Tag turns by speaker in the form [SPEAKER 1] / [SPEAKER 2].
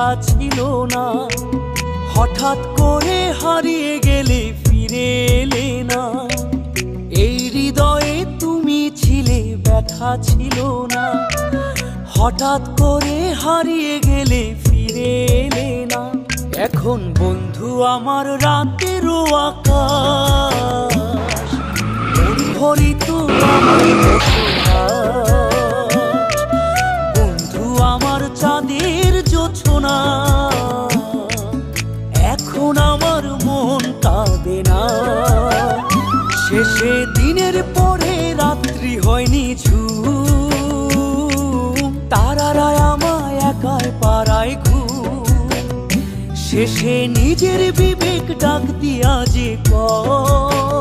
[SPEAKER 1] কথা ছিল না। হঠাৎ করে হারিয়ে গেলে ফিরে এলে না। এই হৃদয়ে তুমি ছিলে, ব্যথা ছিল না। হঠাৎ করে হারিয়ে গেলে ফিরে এলে না। এখন বন্ধু আমার রাতেরও আকাশ, মন ভরিত আমার বসবাস। বন্ধু আমার চাঁদের জোছনা, এখন আমার মন কাঁদে না। শেষে দিনের পরে রাত্রি হয়নি ঝুম, তারারা আমায় একাই পাড়ায় ঘুম। শেষে নিজের বিবেক ডাক দিয়া যে